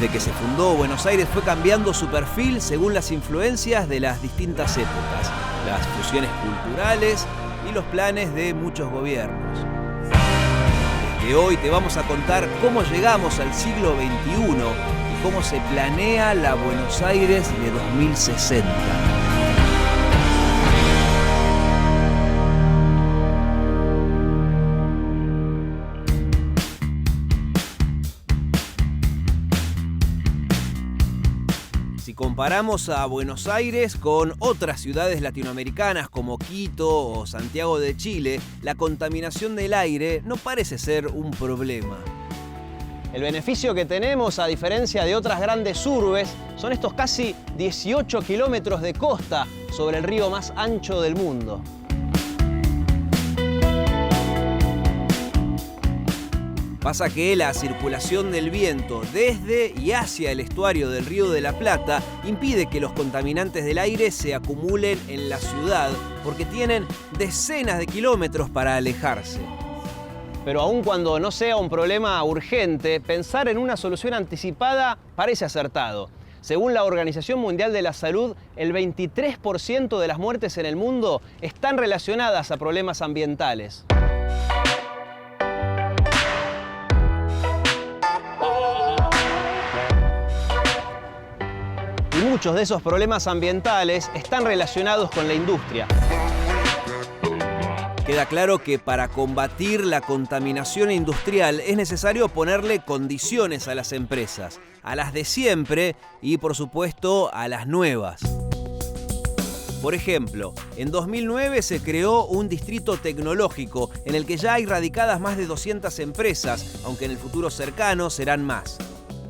Desde que se fundó, Buenos Aires fue cambiando su perfil según las influencias de las distintas épocas, las fusiones culturales y los planes de muchos gobiernos. Desde hoy te vamos a contar cómo llegamos al siglo XXI y cómo se planea la Buenos Aires de 2060. Si comparamos a Buenos Aires con otras ciudades latinoamericanas como Quito o Santiago de Chile, la contaminación del aire no parece ser un problema. El beneficio que tenemos, a diferencia de otras grandes urbes, son estos casi 18 kilómetros de costa sobre el río más ancho del mundo. Pasa que la circulación del viento desde y hacia el estuario del Río de la Plata impide que los contaminantes del aire se acumulen en la ciudad porque tienen decenas de kilómetros para alejarse. Pero aun cuando no sea un problema urgente, pensar en una solución anticipada parece acertado. Según la Organización Mundial de la Salud, el 23% de las muertes en el mundo están relacionadas a problemas ambientales. Y muchos de esos problemas ambientales están relacionados con la industria. Queda claro que para combatir la contaminación industrial es necesario ponerle condiciones a las empresas, a las de siempre y, por supuesto, a las nuevas. Por ejemplo, en 2009 se creó un distrito tecnológico en el que ya hay radicadas más de 200 empresas, aunque en el futuro cercano serán más.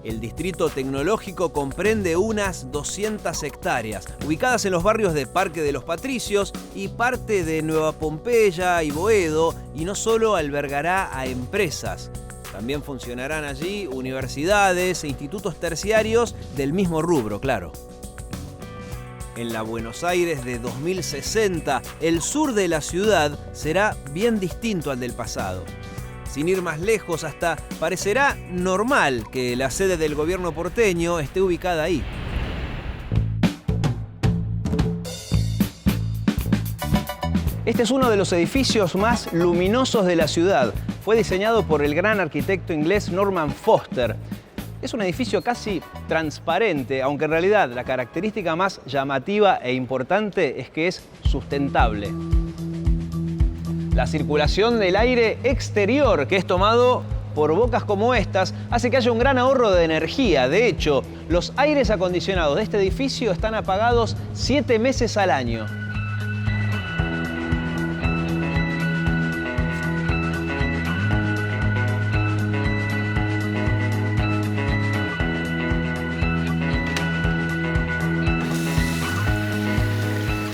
El distrito tecnológico comprende unas 200 hectáreas, ubicadas en los barrios de Parque de los Patricios y parte de Nueva Pompeya y Boedo, y no solo albergará a empresas. También funcionarán allí universidades e institutos terciarios del mismo rubro, claro. En la Buenos Aires de 2060, el sur de la ciudad será bien distinto al del pasado. Sin ir más lejos, hasta parecerá normal que la sede del gobierno porteño esté ubicada ahí. Este es uno de los edificios más luminosos de la ciudad. Fue diseñado por el gran arquitecto inglés Norman Foster. Es un edificio casi transparente, aunque en realidad la característica más llamativa e importante es que es sustentable. La circulación del aire exterior, que es tomado por bocas como estas, hace que haya un gran ahorro de energía. De hecho, los aires acondicionados de este edificio están apagados 7 meses al año.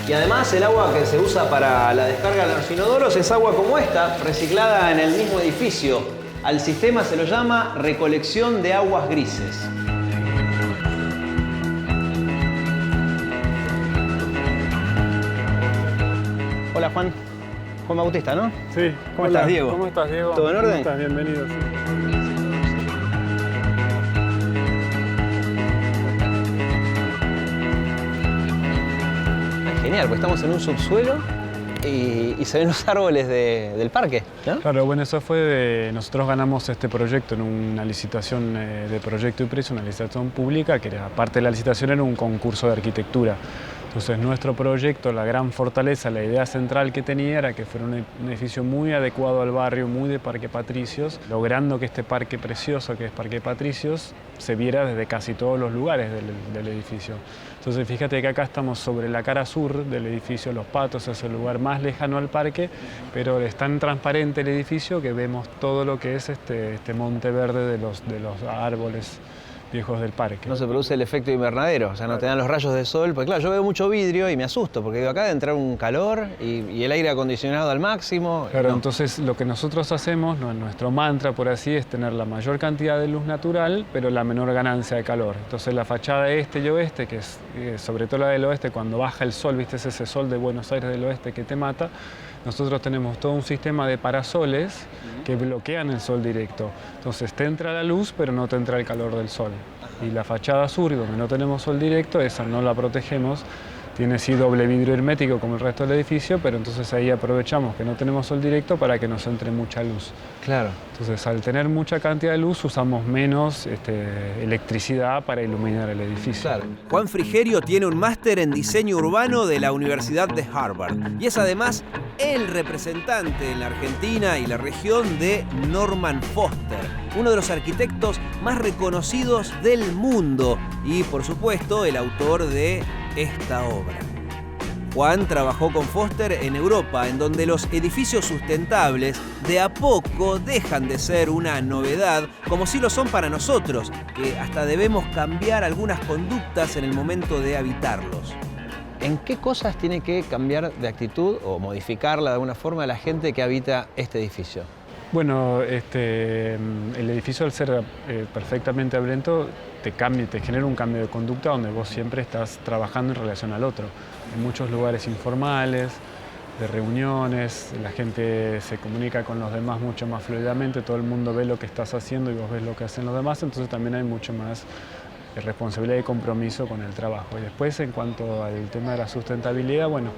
Y además el agua que se usa para la descarga de los inodoros es agua como esta, reciclada en el mismo edificio. Al sistema se lo llama recolección de aguas grises. Hola Juan. Juan Bautista, ¿no? Sí. ¿Cómo estás, Diego? ¿Cómo estás, Diego? ¿Todo en orden? ¿Cómo estás? Bienvenido. Sí. Genial, porque estamos en un subsuelo y se ven los árboles del parque, ¿no? Claro, bueno, eso fue nosotros ganamos este proyecto en una licitación de proyecto y precio, una licitación pública, que era, parte de la licitación era un concurso de arquitectura. Entonces nuestro proyecto, la gran fortaleza, la idea central que tenía era que fuera un edificio muy adecuado al barrio, muy de Parque Patricios, logrando que este parque precioso que es Parque Patricios se viera desde casi todos los lugares del edificio. Entonces fíjate que acá estamos sobre la cara sur del edificio Los Patos, es el lugar más lejano al parque, pero es tan transparente el edificio que vemos todo lo que es este monte verde de los árboles viejos del parque. No se produce el efecto invernadero, o sea, no te dan los rayos de sol, porque claro, yo veo mucho vidrio y me asusto, porque digo, acá de entrar un calor y el aire acondicionado al máximo. Claro, no. Entonces lo que nosotros hacemos, nuestro mantra por así, es tener la mayor cantidad de luz natural, pero la menor ganancia de calor. Entonces la fachada este y oeste, que es sobre todo la del oeste, cuando baja el sol, viste ese sol de Buenos Aires del oeste que te mata, nosotros tenemos todo un sistema de parasoles que bloquean el sol directo. Entonces te entra la luz, pero no te entra el calor del sol. Y la fachada sur, donde no tenemos sol directo, esa no la protegemos. Tiene sí doble vidrio hermético como el resto del edificio, pero entonces ahí aprovechamos que no tenemos sol directo para que nos entre mucha luz. Claro. Entonces, al tener mucha cantidad de luz, usamos menos electricidad para iluminar el edificio. Claro. Juan Frigerio tiene un máster en diseño urbano de la Universidad de Harvard y es además el representante en la Argentina y la región de Norman Foster, uno de los arquitectos más reconocidos del mundo y, por supuesto, el autor de esta obra. Juan trabajó con Foster en Europa, en donde los edificios sustentables de a poco dejan de ser una novedad, como si lo son para nosotros, que hasta debemos cambiar algunas conductas en el momento de habitarlos. ¿En qué cosas tiene que cambiar de actitud o modificarla de alguna forma la gente que habita este edificio? Bueno, el edificio, al ser perfectamente hambriento, te genera un cambio de conducta donde vos siempre estás trabajando en relación al otro. En muchos lugares informales, de reuniones, la gente se comunica con los demás mucho más fluidamente, todo el mundo ve lo que estás haciendo y vos ves lo que hacen los demás, entonces también hay mucho más responsabilidad y compromiso con el trabajo. Y después, en cuanto al tema de la sustentabilidad, bueno,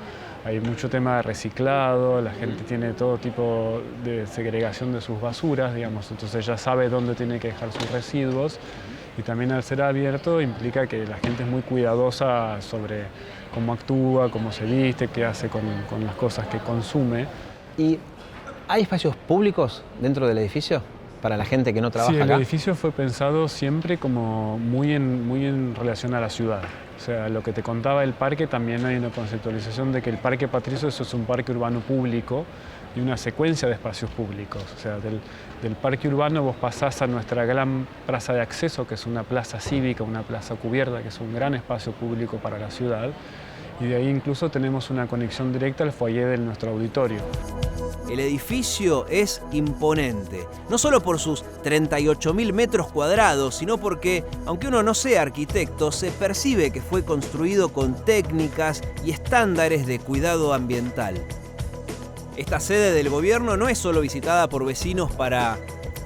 hay mucho tema de reciclado, la gente tiene todo tipo de segregación de sus basuras, digamos, entonces ya sabe dónde tiene que dejar sus residuos. Y también, al ser abierto, implica que la gente es muy cuidadosa sobre cómo actúa, cómo se viste, qué hace con las cosas que consume. ¿Y hay espacios públicos dentro del edificio para la gente que no trabaja acá? Sí, el edificio fue pensado siempre como muy en relación a la ciudad. O sea, lo que te contaba el parque, también hay una conceptualización de que el Parque Patricio es un parque urbano público y una secuencia de espacios públicos. O sea, del parque urbano vos pasás a nuestra gran plaza de acceso, que es una plaza cívica, una plaza cubierta, que es un gran espacio público para la ciudad. Y de ahí incluso tenemos una conexión directa al foyer de nuestro auditorio. El edificio es imponente, no solo por sus 38.000 metros cuadrados, sino porque, aunque uno no sea arquitecto, se percibe que fue construido con técnicas y estándares de cuidado ambiental. Esta sede del gobierno no es solo visitada por vecinos para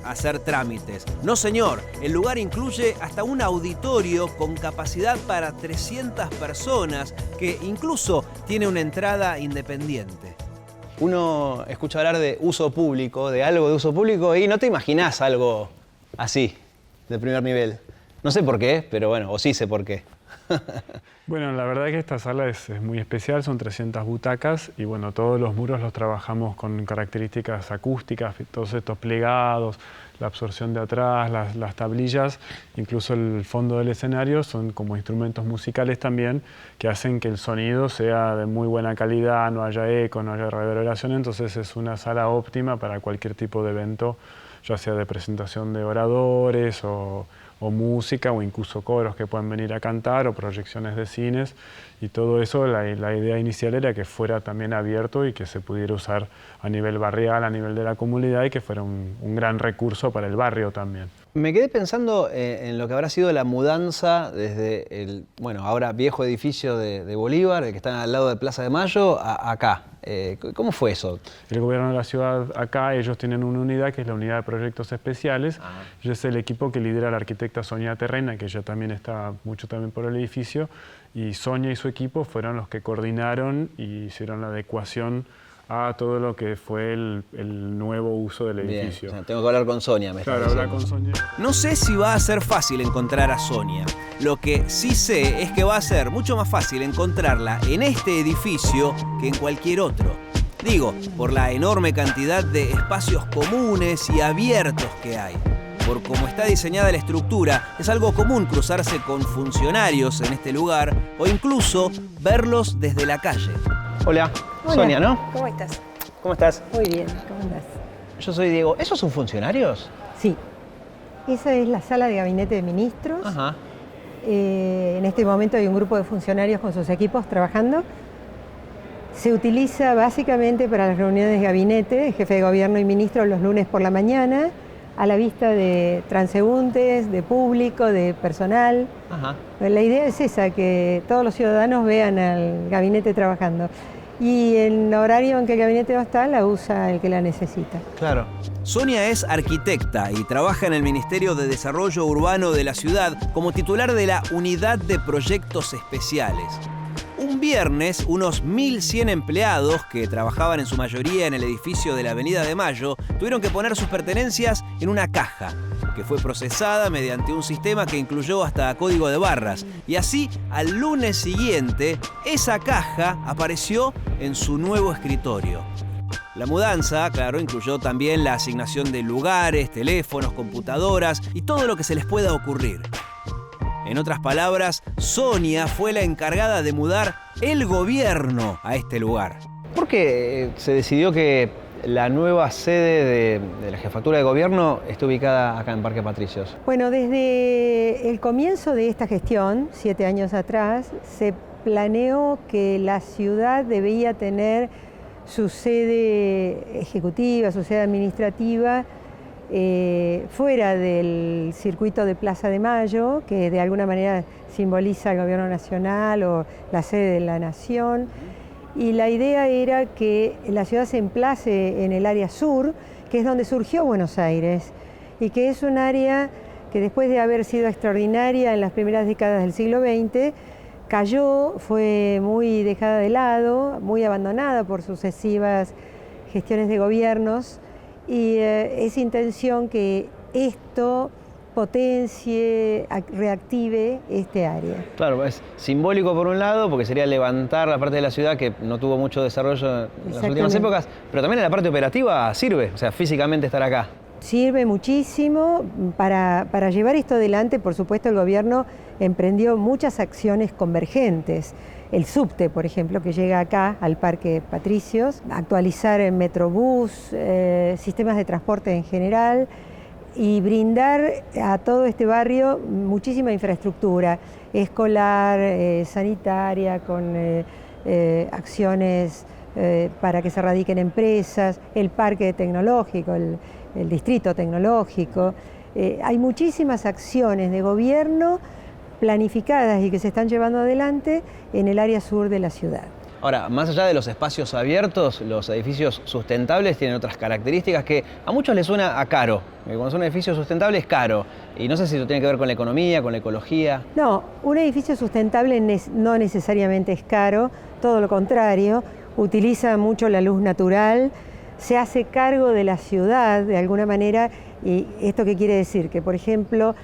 hacer trámites. No, señor, el lugar incluye hasta un auditorio con capacidad para 300 personas, que incluso tiene una entrada independiente. Uno escucha hablar de uso público, de algo de uso público, y no te imaginás algo así, de primer nivel. No sé por qué, pero bueno, o sí sé por qué. Bueno, la verdad es que esta sala es muy especial, son 300 butacas y bueno, todos los muros los trabajamos con características acústicas, todos estos plegados, la absorción de atrás, las tablillas, incluso el fondo del escenario son como instrumentos musicales también que hacen que el sonido sea de muy buena calidad, no haya eco, no haya reverberación, entonces es una sala óptima para cualquier tipo de evento, ya sea de presentación de oradores o música o incluso coros que puedan venir a cantar o proyecciones de cines y todo eso, la idea inicial era que fuera también abierto y que se pudiera usar a nivel barrial, a nivel de la comunidad y que fuera un gran recurso para el barrio también. Me quedé pensando en lo que habrá sido la mudanza desde el, bueno, ahora viejo edificio de Bolívar, el que está al lado de Plaza de Mayo, a acá. ¿Cómo fue eso? El gobierno de la ciudad acá, ellos tienen una unidad que es la unidad de proyectos especiales. Y es el equipo que lidera la arquitecta Sonia Terrena, que ella también está mucho también por el edificio. Y Sonia y su equipo fueron los que coordinaron y hicieron la adecuación a todo lo que fue el nuevo uso del edificio. Bien, o sea, tengo que hablar con Sonia. Claro, hablar con Sonia. No sé si va a ser fácil encontrar a Sonia. Lo que sí sé es que va a ser mucho más fácil encontrarla en este edificio que en cualquier otro. Digo, por la enorme cantidad de espacios comunes y abiertos que hay. Por cómo está diseñada la estructura, es algo común cruzarse con funcionarios en este lugar o incluso verlos desde la calle. Hola, Hola, Sonia, ¿no? ¿Cómo estás? ¿Cómo estás? Muy bien, ¿cómo andás? Yo soy Diego. ¿Esos son funcionarios? Sí, esa es la sala de gabinete de ministros. Ajá. En este momento hay un grupo de funcionarios con sus equipos trabajando. Se utiliza básicamente para las reuniones de gabinete, jefe de gobierno y ministro los lunes por la mañana, a la vista de transeúntes, de público, de personal. Ajá. La idea es esa, que todos los ciudadanos vean al gabinete trabajando. y en el horario en que el gabinete no está, la usa el que la necesita. Claro. Sonia es arquitecta y trabaja en el Ministerio de Desarrollo Urbano de la ciudad como titular de la Unidad de Proyectos Especiales. Un viernes, unos 1.100 empleados, que trabajaban en su mayoría en el edificio de la Avenida de Mayo, tuvieron que poner sus pertenencias en una caja, que fue procesada mediante un sistema que incluyó hasta código de barras. Y así, al lunes siguiente, esa caja apareció en su nuevo escritorio. La mudanza, claro, incluyó también la asignación de lugares, teléfonos, computadoras y todo lo que se les pueda ocurrir. En otras palabras, Sonia fue la encargada de mudar el gobierno a este lugar. ¿Por qué se decidió que la nueva sede de la jefatura de gobierno esté ubicada acá en Parque Patricios? Bueno, desde el comienzo de esta gestión, 7 años atrás, se planeó que la ciudad debía tener su sede ejecutiva, su sede administrativa, fuera del circuito de Plaza de Mayo, que de alguna manera simboliza el gobierno nacional o la sede de la nación. Y la idea era que la ciudad se emplace en el área sur, que es donde surgió Buenos Aires, y que es un área que después de haber sido extraordinaria en las primeras décadas del siglo XX, cayó, fue muy dejada de lado, muy abandonada por sucesivas gestiones de gobiernos, y es intención que esto potencie, reactive este área. Claro, es simbólico por un lado, porque sería levantar la parte de la ciudad que no tuvo mucho desarrollo en las últimas épocas, pero también en la parte operativa sirve, o sea, físicamente estar acá. Sirve muchísimo. Para llevar esto adelante, por supuesto, el gobierno emprendió muchas acciones convergentes. El subte, por ejemplo, que llega acá al Parque Patricios, actualizar el Metrobús, sistemas de transporte en general y brindar a todo este barrio muchísima infraestructura escolar, sanitaria, con acciones para que se radiquen empresas, el parque tecnológico, el distrito tecnológico. Hay muchísimas acciones de gobierno planificadas y que se están llevando adelante en el área sur de la ciudad. Ahora, más allá de los espacios abiertos, los edificios sustentables tienen otras características que a muchos les suena a caro. Cuando son edificios sustentables es caro. Y no sé si eso tiene que ver con la economía, con la ecología. No, un edificio sustentable no necesariamente es caro, todo lo contrario, utiliza mucho la luz natural, se hace cargo de la ciudad de alguna manera. ¿Y esto qué quiere decir? Que, por ejemplo,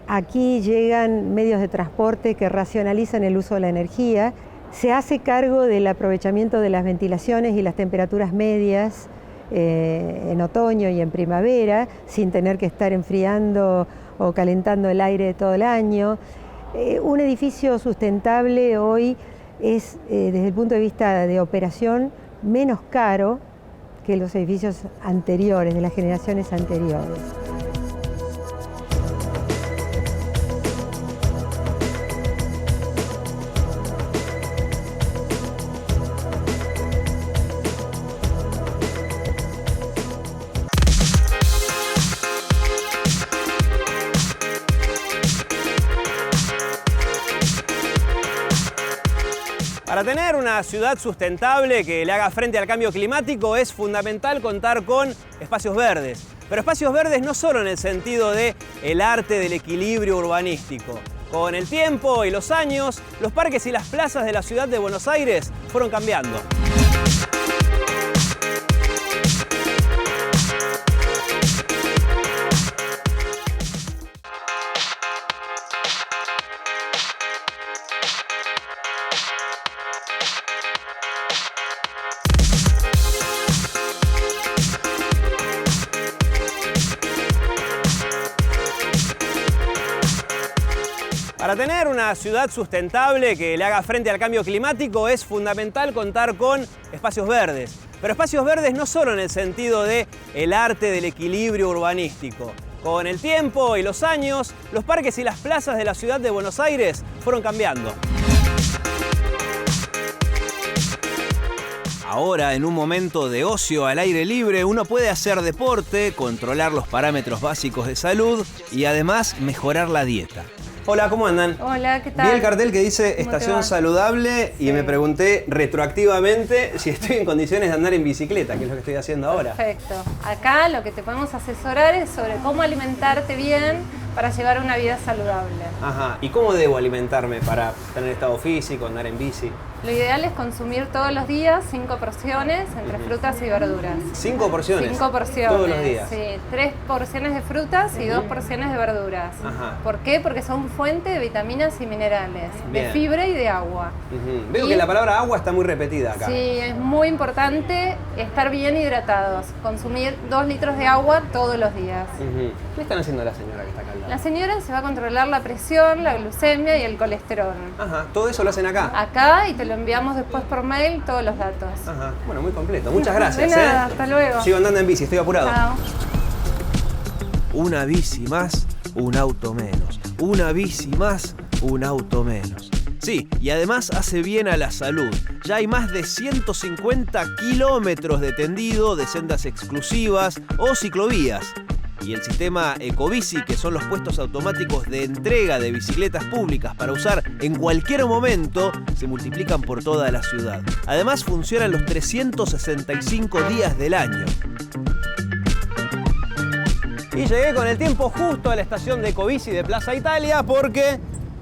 aquí llegan medios de transporte que racionalizan el uso de la energía, se hace cargo del aprovechamiento de las ventilaciones y las temperaturas medias en otoño y en primavera, sin tener que estar enfriando o calentando el aire todo el año. Un edificio sustentable hoy es, desde el punto de vista de operación, menos caro que los edificios anteriores, de las generaciones anteriores. Para tener una ciudad sustentable que le haga frente al cambio climático es fundamental contar con espacios verdes. Pero espacios verdes no solo en el sentido de el arte del equilibrio urbanístico. Con el tiempo y los años, los parques y las plazas de la ciudad de Buenos Aires fueron cambiando. Para tener una ciudad sustentable que le haga frente al cambio climático es fundamental contar con espacios verdes. Pero espacios verdes no solo en el sentido de el arte del equilibrio urbanístico. Con el tiempo y los años, los parques y las plazas de la ciudad de Buenos Aires fueron cambiando. Ahora, en un momento de ocio al aire libre, uno puede hacer deporte, controlar los parámetros básicos de salud y además mejorar la dieta. Hola, ¿cómo andan? Hola, ¿qué tal? Vi el cartel que dice ¿Cómo te Estación va? Saludable y Sí. me pregunté retroactivamente si estoy en condiciones de andar en bicicleta, que es lo que estoy haciendo ahora. Perfecto. Acá lo que te podemos asesorar es sobre cómo alimentarte bien para llevar una vida saludable. Ajá. ¿Y cómo debo alimentarme para tener estado físico, andar en bici? Lo ideal es consumir todos los días 5 porciones entre frutas y verduras. 5 porciones. 5 porciones. Todos los días. Sí, 3 porciones de frutas y 2 porciones de verduras. Ajá. ¿Por qué? Porque son fuente de vitaminas y minerales, Bien. de fibra y de agua. Ujú. Veo Y- que la palabra agua está muy repetida acá. Sí, es muy importante estar bien hidratados. Consumir 2 litros de agua todos los días. Ujú. ¿Qué están haciendo la señora que está acá al lado? La señora se va a controlar la presión, la glucemia y el colesterol. Ajá. ¿Todo eso lo hacen acá? Acá y te lo enviamos después por mail todos los datos. Ajá. Bueno, muy completo. Muchas gracias. De nada, hasta luego. Sigo andando en bici, estoy apurado. Chao. Una bici más, un auto menos. Una bici más, un auto menos. Sí, y además hace bien a la salud. Ya hay más de 150 kilómetros de tendido de sendas exclusivas o ciclovías. Y el sistema Ecobici, que son los puestos automáticos de entrega de bicicletas públicas para usar en cualquier momento, se multiplican por toda la ciudad. Además funcionan los 365 días del año. Y llegué con el tiempo justo a la estación de Ecobici de Plaza Italia porque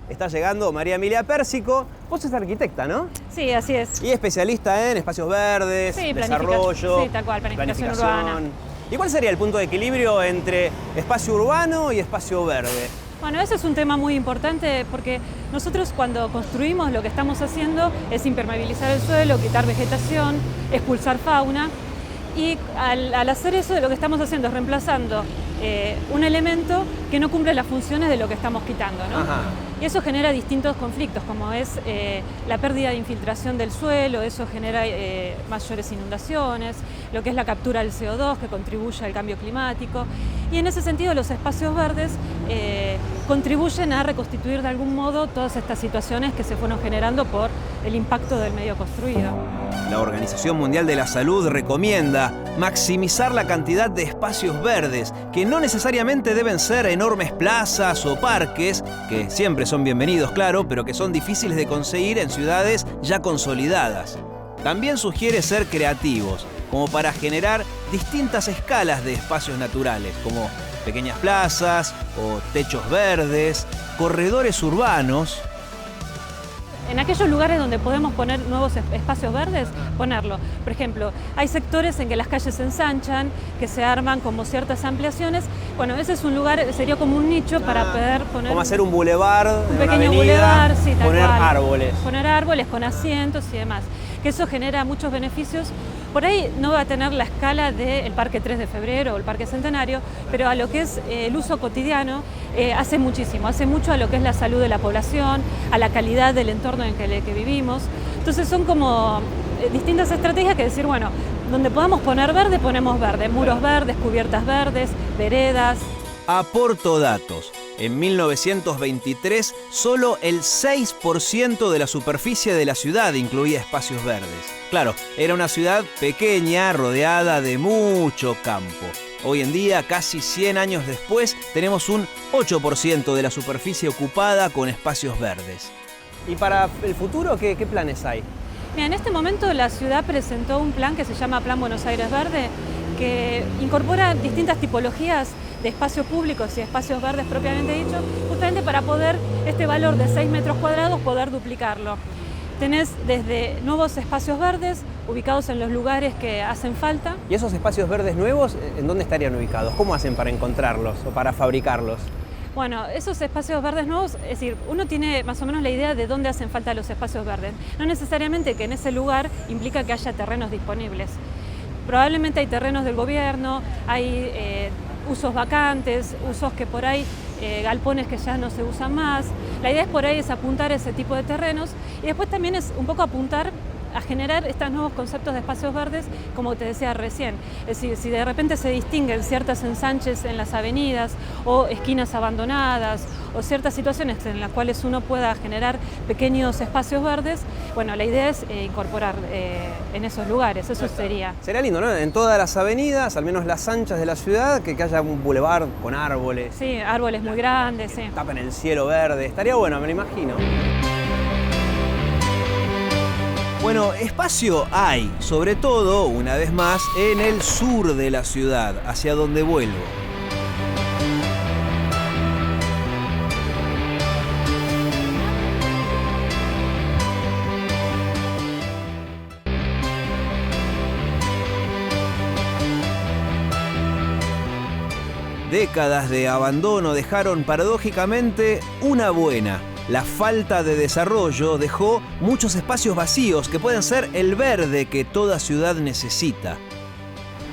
está llegando María Emilia Pérsico. Vos sos arquitecta, ¿no? Sí, así es. Y especialista en espacios verdes, Sí, desarrollo, sí, tal cual, planificación urbana. ¿Y cuál sería el punto de equilibrio entre espacio urbano y espacio verde? Bueno, ese es un tema muy importante porque nosotros cuando construimos lo que estamos haciendo es impermeabilizar el suelo, quitar vegetación, expulsar fauna. Y al hacer eso, lo que estamos haciendo es reemplazando un elemento que no cumple las funciones de lo que estamos quitando, ¿no? Ajá. Y eso genera distintos conflictos, como es la pérdida de infiltración del suelo, eso genera mayores inundaciones, lo que es la captura del CO2, que contribuye al cambio climático. Y en ese sentido, los espacios verdes contribuyen a reconstituir de algún modo todas estas situaciones que se fueron generando por el impacto del medio construido. La Organización Mundial de la Salud recomienda maximizar la cantidad de espacios verdes, que no necesariamente deben ser enormes plazas o parques, que siempre son bienvenidos, claro, pero que son difíciles de conseguir en ciudades ya consolidadas. También sugiere ser creativos, como para generar distintas escalas de espacios naturales, como pequeñas plazas o techos verdes, corredores urbanos. En aquellos lugares donde podemos poner nuevos espacios verdes, ponerlo. Por ejemplo, hay sectores en que las calles se ensanchan, que se arman como ciertas ampliaciones. Bueno, ese es un lugar, sería como un nicho para poder poner... Como hacer un bulevar, un en una pequeño avenida, bulevar, sí, tal poner cual. árboles. Poner árboles con asientos y demás. Que eso genera muchos beneficios. Por ahí no va a tener la escala del Parque 3 de Febrero o el Parque Centenario, pero a lo que es el uso cotidiano hace muchísimo, hace mucho a lo que es la salud de la población, a la calidad del entorno en el que vivimos. Entonces son como distintas estrategias que decir, bueno, donde podamos poner verde, ponemos verde, muros verdes, cubiertas verdes, veredas. Aporto datos. En 1923, solo el 6% de la superficie de la ciudad incluía espacios verdes. Claro, era una ciudad pequeña, rodeada de mucho campo. Hoy en día, casi 100 años después, tenemos un 8% de la superficie ocupada con espacios verdes. ¿Y para el futuro qué planes hay? Mira, en este momento la ciudad presentó un plan que se llama Plan Buenos Aires Verde, que incorpora distintas tipologías de espacios públicos y espacios verdes propiamente dicho, justamente para poder este valor de 6 metros cuadrados poder duplicarlo. Tenés desde nuevos espacios verdes ubicados en los lugares que hacen falta. ¿Y esos espacios verdes nuevos, en dónde estarían ubicados? ¿Cómo hacen para encontrarlos o para fabricarlos? Bueno, esos espacios verdes nuevos, es decir, uno tiene más o menos la idea de dónde hacen falta los espacios verdes. No necesariamente que en ese lugar implica que haya terrenos disponibles. Probablemente hay terrenos del gobierno, hay usos vacantes, usos que por ahí, galpones que ya no se usan más. La idea es por ahí es apuntar a ese tipo de terrenos y después también es un poco apuntar a generar estos nuevos conceptos de espacios verdes, como te decía recién. Es decir, si de repente se distinguen ciertas ensanches en las avenidas o esquinas abandonadas o ciertas situaciones en las cuales uno pueda generar pequeños espacios verdes, bueno, la idea es incorporar en esos lugares, eso sería. Sería lindo, ¿no? En todas las avenidas, al menos las anchas de la ciudad, que haya un bulevar con árboles. Sí, árboles muy grandes, sí. Tapen el cielo verde, estaría bueno, me lo imagino. Bueno, espacio hay, sobre todo, una vez más, en el sur de la ciudad, hacia donde vuelvo. Décadas de abandono dejaron paradójicamente una buena. La falta de desarrollo dejó muchos espacios vacíos que pueden ser el verde que toda ciudad necesita.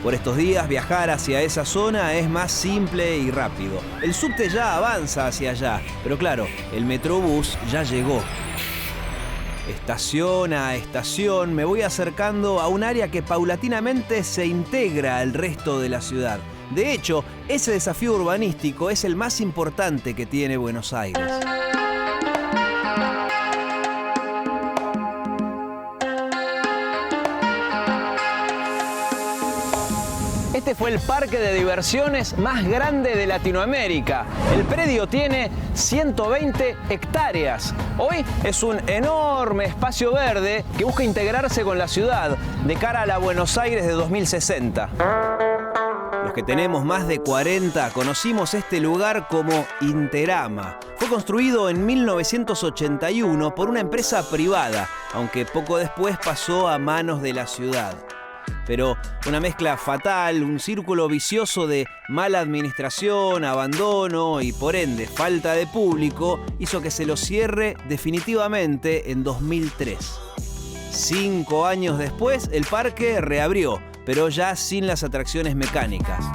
Por estos días viajar hacia esa zona es más simple y rápido. El subte ya avanza hacia allá, pero claro, el Metrobús ya llegó. Estación a estación me voy acercando a un área que paulatinamente se integra al resto de la ciudad. De hecho, ese desafío urbanístico es el más importante que tiene Buenos Aires. Este fue el parque de diversiones más grande de Latinoamérica. El predio tiene 120 hectáreas. Hoy es un enorme espacio verde que busca integrarse con la ciudad de cara a la Buenos Aires de 2060. Los que tenemos más de 40 conocimos este lugar como Interama. Fue construido en 1981 por una empresa privada, aunque poco después pasó a manos de la ciudad. Pero una mezcla fatal, un círculo vicioso de mala administración, abandono y por ende falta de público hizo que se lo cierre definitivamente en 2003. 5 años después el parque reabrió, pero ya sin las atracciones mecánicas.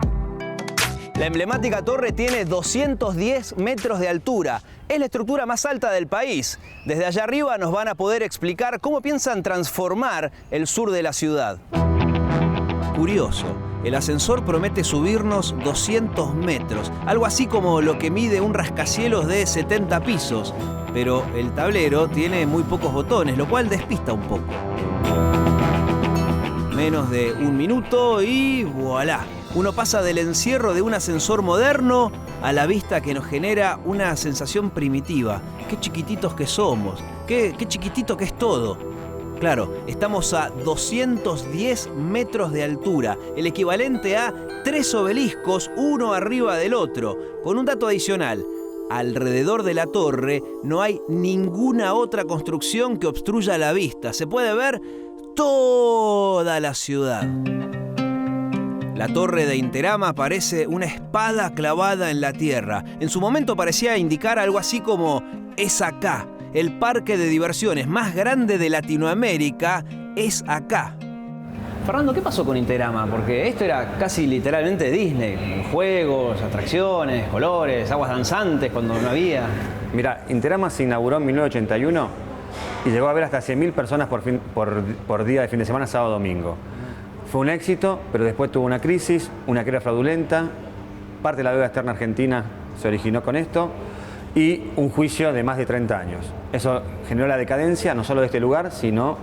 La emblemática torre tiene 210 metros de altura. Es la estructura más alta del país. Desde allá arriba nos van a poder explicar cómo piensan transformar el sur de la ciudad. Curioso, el ascensor promete subirnos 200 metros, algo así como lo que mide un rascacielos de 70 pisos, pero el tablero tiene muy pocos botones, lo cual despista un poco. Menos de un minuto y voilà. Uno pasa del encierro de un ascensor moderno a la vista que nos genera una sensación primitiva. Qué chiquititos que somos, qué chiquitito que es todo. Claro, estamos a 210 metros de altura, el equivalente a 3 obeliscos, uno arriba del otro. Con un dato adicional, alrededor de la torre no hay ninguna otra construcción que obstruya la vista. Se puede ver toda la ciudad. La torre de Interama parece una espada clavada en la tierra. En su momento parecía indicar algo así como «es acá». El parque de diversiones más grande de Latinoamérica es acá. Fernando, ¿qué pasó con Interama? Porque esto era casi literalmente Disney. Juegos, atracciones, colores, aguas danzantes cuando no había. Mira, Interama se inauguró en 1981 y llegó a haber hasta 100.000 personas por día de fin de semana, sábado, domingo. Fue un éxito, pero después tuvo una crisis, una quiebra fraudulenta. Parte de la deuda externa argentina se originó con esto. Y un juicio de más de 30 años. Eso generó la decadencia, no solo de este lugar, sino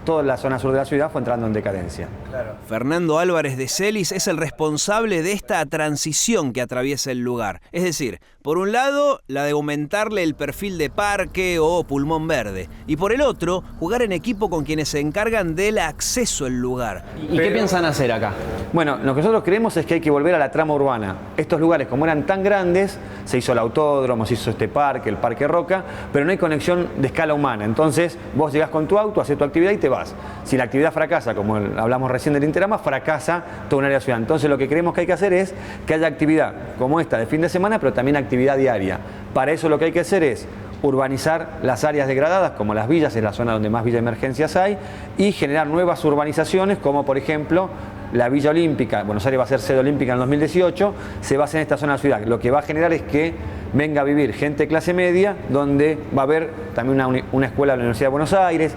toda la zona sur de la ciudad fue entrando en decadencia. Claro. Fernando Álvarez de Celis es el responsable de esta transición que atraviesa el lugar. Es decir, por un lado, la de aumentarle el perfil de parque o pulmón verde. Y por el otro, jugar en equipo con quienes se encargan del acceso al lugar. ¿Y qué piensan hacer acá? Bueno, lo que nosotros creemos es que hay que volver a la trama urbana. Estos lugares, como eran tan grandes, se hizo el autódromo, se hizo este parque, el Parque Roca, pero no hay conexión de escala humana. Entonces, vos llegás con tu auto, haces tu actividad y te vas. Si la actividad fracasa, como hablamos recién del Interama, fracasa toda un área de ciudad. Entonces, lo que creemos que hay que hacer es que haya actividad como esta de fin de semana, pero también actividad diaria. Para eso lo que hay que hacer es urbanizar las áreas degradadas, como las villas, es la zona donde más villas de emergencias hay, y generar nuevas urbanizaciones, como por ejemplo la Villa Olímpica. Buenos Aires va a ser sede olímpica en 2018, se va a hacer en esta zona de la ciudad. Lo que va a generar es que venga a vivir gente de clase media, donde va a haber también una escuela de la Universidad de Buenos Aires,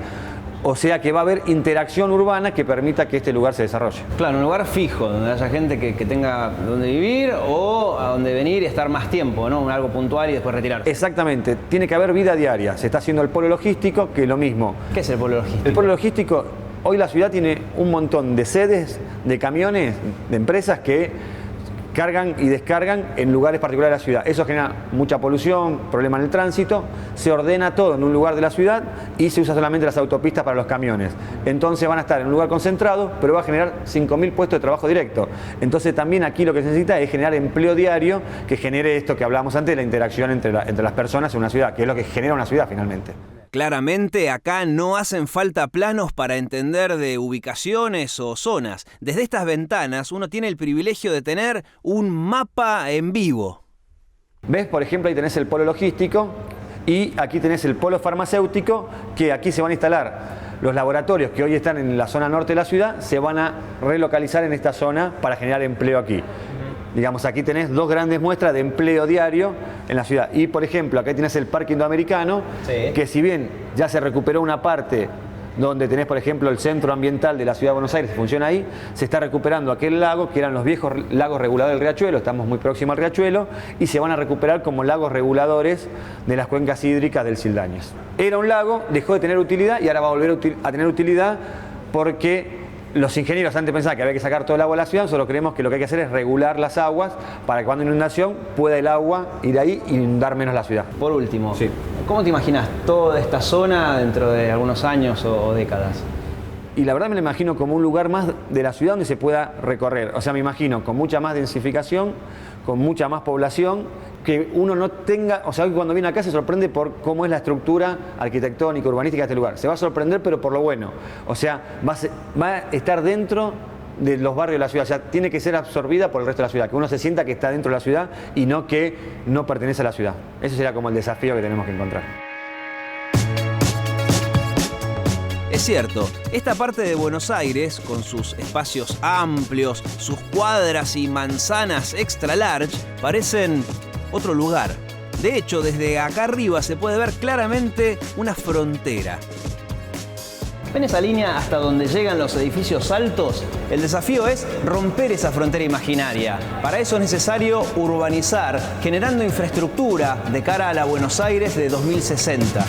O sea que va a haber interacción urbana que permita que este lugar se desarrolle. Claro, un lugar fijo, donde haya gente que tenga donde vivir o a donde venir y estar más tiempo, ¿no? Algo puntual y después retirarse. Exactamente, tiene que haber vida diaria. Se está haciendo el polo logístico, que es lo mismo. ¿Qué es el polo logístico? El polo logístico, hoy la ciudad tiene un montón de sedes, de camiones, de empresas que cargan y descargan en lugares particulares de la ciudad. Eso genera mucha polución, problema en el tránsito, se ordena todo en un lugar de la ciudad y se usa solamente las autopistas para los camiones. Entonces van a estar en un lugar concentrado, pero va a generar 5.000 puestos de trabajo directo. Entonces también aquí lo que se necesita es generar empleo diario que genere esto que hablábamos antes, la interacción entre las personas en una ciudad, que es lo que genera una ciudad finalmente. Claramente acá no hacen falta planos para entender de ubicaciones o zonas. Desde estas ventanas uno tiene el privilegio de tener un mapa en vivo. ¿Ves? Por ejemplo, ahí tenés el polo logístico y aquí tenés el polo farmacéutico, que aquí se van a instalar los laboratorios que hoy están en la zona norte de la ciudad, se van a relocalizar en esta zona para generar empleo aquí. Digamos, aquí tenés dos grandes muestras de empleo diario en la ciudad. Y, por ejemplo, acá tenés el Parque Indoamericano, sí, que si bien ya se recuperó una parte donde tenés, por ejemplo, el centro ambiental de la ciudad de Buenos Aires, funciona ahí, se está recuperando aquel lago, que eran los viejos lagos reguladores del riachuelo, estamos muy próximos al riachuelo, y se van a recuperar como lagos reguladores de las cuencas hídricas del Sildañez. Era un lago, dejó de tener utilidad y ahora va a volver a tener utilidad porque los ingenieros antes pensaban que había que sacar todo el agua de la ciudad. Nosotros creemos que lo que hay que hacer es regular las aguas para que cuando hay inundación pueda el agua ir ahí e inundar menos la ciudad. Por último, sí, ¿cómo te imaginas toda esta zona dentro de algunos años o décadas? Y la verdad me lo imagino como un lugar más de la ciudad donde se pueda recorrer. O sea, me imagino con mucha más densificación, con mucha más población, que uno no tenga, o sea, hoy cuando viene acá se sorprende por cómo es la estructura arquitectónica, urbanística de este lugar. Se va a sorprender, pero por lo bueno. O sea, va a estar dentro de los barrios de la ciudad. O sea, tiene que ser absorbida por el resto de la ciudad. Que uno se sienta que está dentro de la ciudad y no que no pertenece a la ciudad. Ese será como el desafío que tenemos que encontrar. Es cierto, esta parte de Buenos Aires, con sus espacios amplios, sus cuadras y manzanas extra large, parecen otro lugar. De hecho, desde acá arriba se puede ver claramente una frontera. ¿Ven esa línea hasta donde llegan los edificios altos? El desafío es romper esa frontera imaginaria. Para eso es necesario urbanizar, generando infraestructura de cara a la Buenos Aires de 2060.